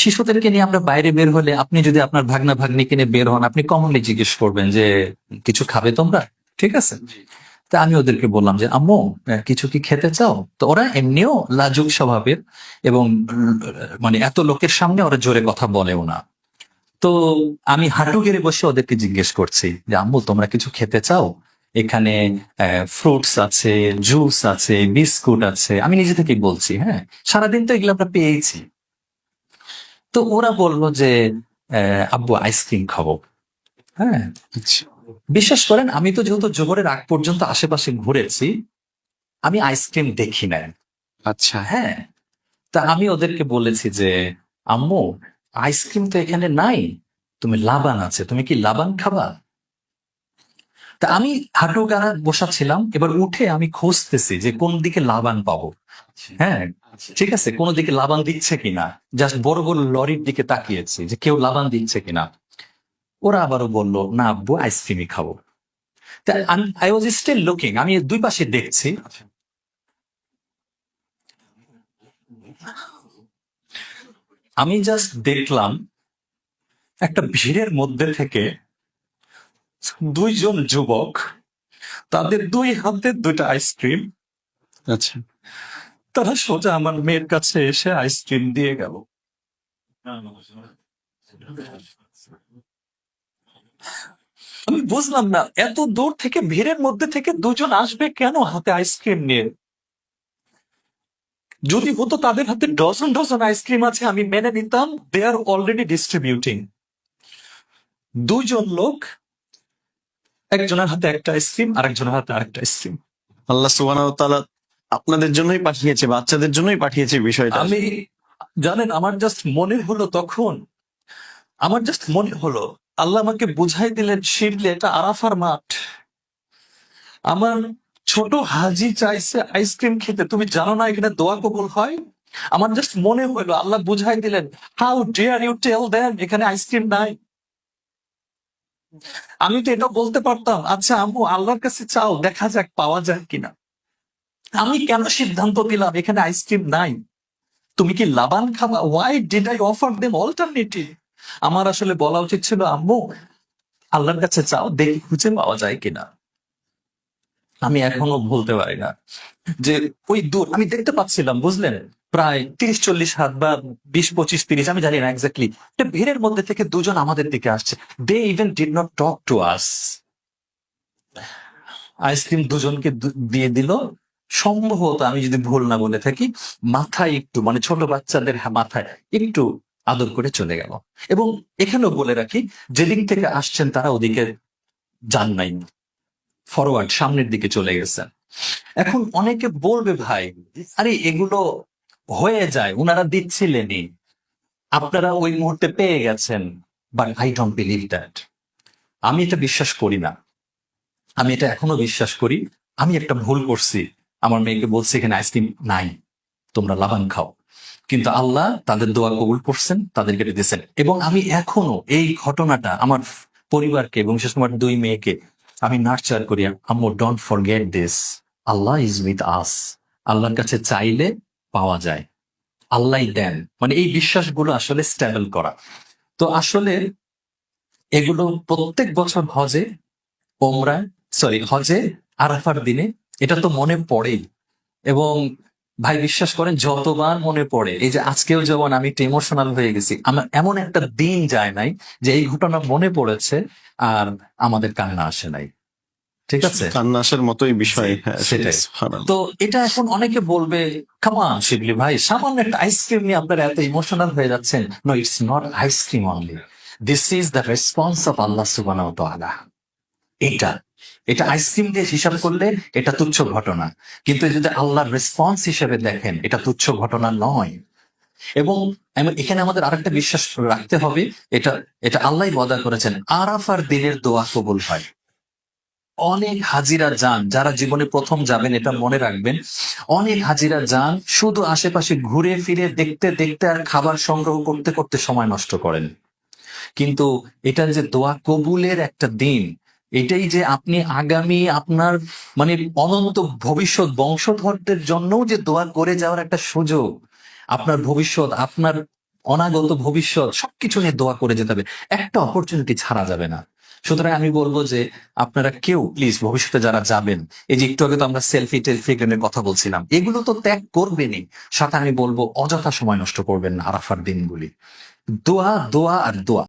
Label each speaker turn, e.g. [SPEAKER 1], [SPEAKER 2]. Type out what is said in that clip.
[SPEAKER 1] শিশুদেরকে নিয়ে আমরা বাইরে বের হলে আপনি যদি আপনার ভাগনা ভাগ্নিকে নিয়ে বের হন, আপনি কমনলি জিজ্ঞেস করবেন যে কিছু খাবে তোমরা, ঠিক আছে? তা আমি ওদেরকে বললাম যে আম্মু কিছু কি খেতে চাও? তো ওরা এমনিও লাজুক স্বভাবের এবং মানে এত লোকের সামনে ওরা জোরে কথা বলেও না। তো আমি হাঁটু গেড়ে বসে ওদেরকে জিজ্ঞেস করছি যে আম্মু তোমরা কিছু খেতে চাও? এখানে ফ্রুটস আছে, জুস আছে, বিস্কুট আছে। আমি নিজে থেকেই বলছি, হ্যাঁ, সারাদিন তো এগুলো আমরা পেয়েছি। তো ওরা বললো যে আব্বু আইসক্রিম খাবো। হ্যাঁ, বিশ্বাস করেন আমি তো যেহেতু জোহরের আগ পর্যন্ত আশেপাশে ঘুরেছি, আমি আইসক্রিম দেখি না।
[SPEAKER 2] আচ্ছা,
[SPEAKER 1] হ্যাঁ, তা আমি ওদেরকে বলেছি যে আম্মু আইসক্রিম তো এখানে নাই, তুমি লাবান আছে, তুমি কি লাবান খাবা? তা আমি হাঁটু গাড়া বসা ছিলাম, এবার উঠে আমি খুঁজতেছি যে কোন দিকে লাবান পাবো। হ্যাঁ, ঠিক আছে, কোন দিকে লাবান দিচ্ছে কিনা, জাস্ট বড় বড় লরির দিকে তাকিয়েছি যে কেউ লাবান দিচ্ছে কিনা। ওরা আবারও বললো না আব্বু আইসক্রিমই খাবো। তা আই ওয়াজ স্টিল লুকিং, আমি দুই পাশে দেখছি। আমি জাস্ট দেখলাম একটা ভিড়ের মধ্যে থেকে দুইজন যুবক, তাদের দুই হাতে দুইটা আইসক্রিম,
[SPEAKER 2] আচ্ছা,
[SPEAKER 1] তারা সোজা আমার মেয়ের কাছে এসে আইসক্রিম দিয়ে গেল। আমি বুঝলাম না এত দূর থেকে ভিড়ের মধ্যে থেকে দুজন আসবে কেন হাতে আইসক্রিম নিয়ে। যদি হতো তাদের হাতে ডজন ডজন আইসক্রিম আছে আমি মেনে নিতাম, দে আর অলরেডি ডিস্ট্রিবিউটিং। দুজন লোক, একজনের হাতে একটা আইসক্রিম আর একজনের হাতে আরেকটা আইসক্রিম।
[SPEAKER 2] আল্লাহ সুবহানাহু ওয়া তাআলা আপনাদের জন্যই পাঠিয়েছে, বাচ্চাদের জন্যই পাঠিয়েছে বিষয়টা।
[SPEAKER 1] আমি জানেন আমার জাস্ট মনে হলো তখন, আমার জাস্ট মনে হলো আল্লাহ আমাকে বুঝাই দিলেন শিরলে এটা আরাফার মাঠ। আমার ছোট হাজি চাইছে আইসক্রিম খেতে, তুমি জানো না এখানে দোয়া কবুল হয়? আমার জাস্ট মনে হলো আল্লাহ বুঝাই দিলেন how dare you tell them এখানে আইসক্রিম নাই। আমি তো এটা বলতে পারতাম আচ্ছা আম্মু আল্লাহর কাছে চাও দেখা যাক পাওয়া যায় কিনা। আমি কেন সিদ্ধান্ত দিলাম এখানে আইসক্রিম নাই? তুমি কি লাবান খাবা? Why did I offer them alternative? আমার আসলে বলা উচিত ছিল আম্মু আল্লাহর কাছে চাও দেখি খুঁজে পাওয়া যায় কিনা। আমি এখনো ভুলতে পারি না যে ওই দূর আমি দেখতে পাচ্ছিলাম, বুঝলেন, প্রায় 30-40 হাত বা 20-25-30, আমি জানি না এক্স্যাক্টলি, ভিড়ের মধ্যে থেকে দুজন আমাদের দিকে আসছে। They even did not talk to us. Ice cream দুজনকে দিয়ে দিল। সম্ভবত আমি যদি ভুল না বলে থাকি মাথায় একটু, মানে ছোট বাচ্চাদের মাথায় একটু আদর করে চলে গেল। এবং এখানেও বলে রাখি যেদিক থেকে আসছেন তারা ওদিকে যান নাই, ফরওয়ার্ড সামনের দিকে চলে গেছেন। এখন অনেকে বলবে ভাই আরে এগুলো হয়ে যায়, উনারা দিচ্ছিলেনই, আপনারা ওই মুহূর্তে পেয়ে গেছেন। But I don't believe that. আমি এটা বিশ্বাস করি না। আমি এটা এখনো বিশ্বাস করি আমি একটা ভুল করছি, আমার মেয়েকে বলছি এখানে আইসক্রিম নাই, তোমরা লাবান খাও। কিন্তু আল্লাহ তাদের দোয়া কবুল করছেন, তাদেরকে দিয়েছেন। এবং আমি এখনো এই ঘটনাটা আমার পরিবারকে এবং বিশেষ করে আমার দুই মেয়েকে আমি নার্চার করি, আম্মু don't forget this, Allah is with us. আল্লাহর কাছে চাইলে পাওয়া যায়, আল্লাহ দেন, মানে এই বিশ্বাসগুলো আসলে স্টেবল করা। তো আসলে এগুলো প্রত্যেক বছর হজে, হজে আরাফার দিনে এটা তো মনে পড়েই। এবং ভাই বিশ্বাস করেন যতবার মনে পড়ে, এই যে আজকেও যেমন আমি একটু ইমোশনাল হয়ে গেছি, আমার এমন একটা দিন যায় নাই যে এই ঘটনা মনে পড়েছে আর আমাদের কান্না আসে নাই। ঠিক আছে,
[SPEAKER 2] কান্না আসার মতোই বিষয়। হ্যাঁ,
[SPEAKER 1] সেটাই।
[SPEAKER 2] সুবহানাল্লাহ।
[SPEAKER 1] তো এটা এখন অনেকে বলবে কামান শিবলি ভাই সামান্য একটা আইসক্রিম নিয়ে আপনারা এত ইমোশনাল হয়ে যাচ্ছেন। No, it's not ice cream only, this is the response of আল্লাহ সুবহানাহু ওয়া তাআলা। এটা এটা আইসক্রিম দিয়ে হিসাব করলে এটা তুচ্ছ ঘটনা, কিন্তু যদি আল্লাহর রেসপন্স হিসেবে দেখেন এটা তুচ্ছ ঘটনা নয়। এবং এখানে আমাদের আরেকটা বিশ্বাস রাখতে হবে, এটা এটা আল্লাহ ওয়াদা করেছেন আরাফার দিনের দোয়া কবুল হয়। অনেক হাজিরা যান, যারা জীবনে প্রথম যাবেন এটা মনে রাখবেন, অনেক হাজিরা যান শুধু আশেপাশে ঘুরে ফিরে দেখতে দেখতে আর খাবার সংগ্রহ করতে করতে সময় নষ্ট করেন। কিন্তু এটা যে দোয়া কবুলের একটা দিন, এটাই যে আপনি আগামী আপনার মানে অনন্ত ভবিষ্যৎ বংশধরদের জন্য যে দোয়া করে যাওয়ার একটা সুযোগ, আপনার ভবিষ্যৎ, আপনার অনাগত ভবিষ্যৎ সবকিছু নিয়ে দোয়া করে যেতে হবে, একটা অপরচুনিটি ছাড়া যাবে না। সুতরাং আমি বলবো যে আপনারা কেউ প্লিজ ভবিষ্যতে যারা যাবেন, এই যে একটু আগে তো আমরা সেলফি টেলফি এর কথা বলছিলাম, এগুলো তো ত্যাগ করবেনই, সাথে আমি বলবো অযথা সময় নষ্ট করবেন না আরাফার দিনগুলি। দোয়া দোয়া আর দোয়া।